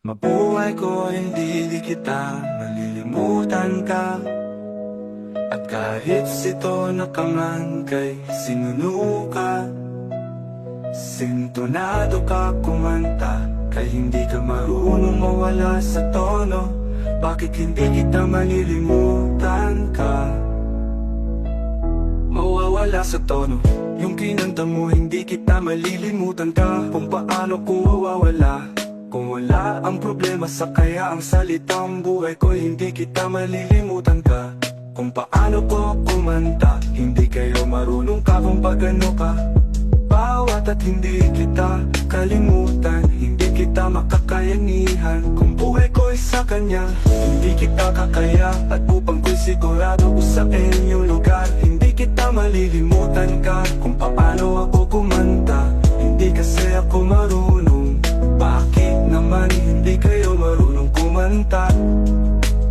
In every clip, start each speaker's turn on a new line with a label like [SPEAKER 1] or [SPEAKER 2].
[SPEAKER 1] Mabuhay ko hindi kita malilimutan ka. At kahit sito na ka man kay sinunuka, sintonado ka kumanta, kay hindi ka marunong mawala sa tono. Bakit hindi kita malilimutan ka? Mawawala sa tono yung kinanta mo, hindi kita malilimutan ka. Kung paano ko mawawala kung wala ang problema sa kaya ang salitang buhay ko, hindi kita malilimutan ka. Kung paano ko kumanta, hindi kayo marunong ka kung pagano ka. Bawat at hindi kita kalimutan, hindi kita makakayanihan. Kung buhay ko'y sa kanya, hindi kita kakaya. At upang ko'y sigurado ko sa inyong lugar, hindi kita malilimutan ka. Kung paano ako kumanta, hindi kasi ako marunong. Bakit naman hindi kayo marunong kumanta?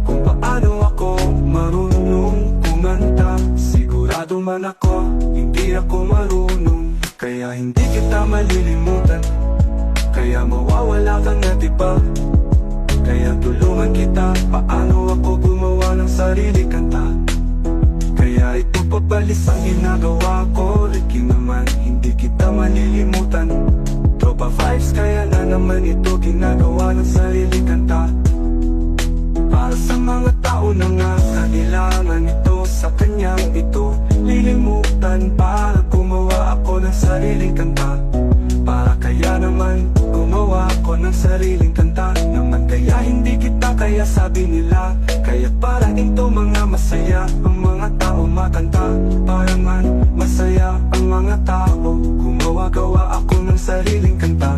[SPEAKER 1] Kung paano ako marunong kumanta, sigurado man ako, hindi ako marunong. Kaya hindi kita malilimutan, kaya mawawala ka na diba? Kaya tulungan kita, paano ako gumawa ng sarili kanta. Kaya ito pabalis ang ginagawa ko, Ricky naman, hindi kita malilimutan. Tropa vibes, kaya na naman ito ginagawa ng sarili kanta. Para sa mga tao na nga kailangan ito, sa kanyang ito lilimutan. Para gumawa ako ng sariling kanta, para kaya naman gumawa ako ng sariling kanta. Naman kaya hindi kita kaya sabi nila, kaya para ito mga masaya ang mga tao makanta. Para man masaya ang mga tao, gumawa-gawa ako ng sariling kanta.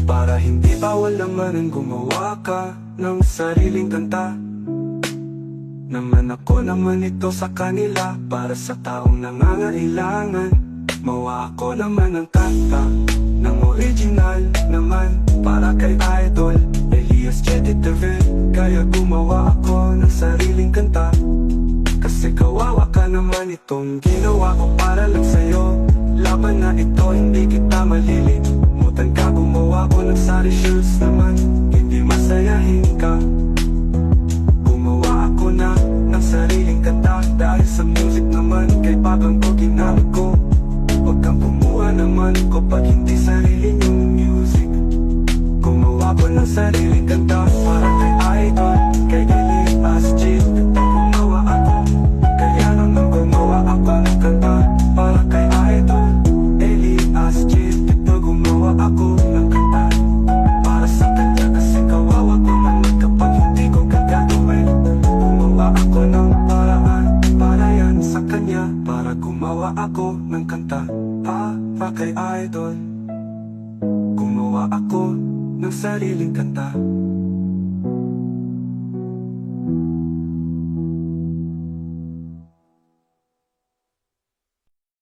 [SPEAKER 1] Para hindi bawal naman ang gumawa ka ng sariling kanta. Naman ako naman ito sa kanila, para sa taong nangangailangan. Mawa ako naman ng kanta ng original naman, para kay Idol Elias Jeditevel. Kaya gumawa ako ng sariling kanta, kasi kawawa ka naman itong ginawa ko para lang sa'yo. Laban na ito, hindi kita malilimutan ka. Gumawa ko ng sari shoes naman, hindi masayahin ka. Gumawa ako na ng sariling kanta, dahil sa music naman kay pagang ko ginamit ko. Huwag kang kumuha naman ko pag hindi sarili yung music. Gumawa ko ng sariling kanta, para kay Idol, kay Elias Jeditevel. Gumawa ako, kaya naman gumawa ako ng kanta, para kay Idol Elias Jeditevel. Gumawa ako ng kanta para sa kanya, kasi kawawa ko naman kapag hindi ko gagawin. Gumawa ako ng paraan para yan sa kanya, para gumawa ako ng kanta para kay Idol. Gumawa ako ng sariling kanta.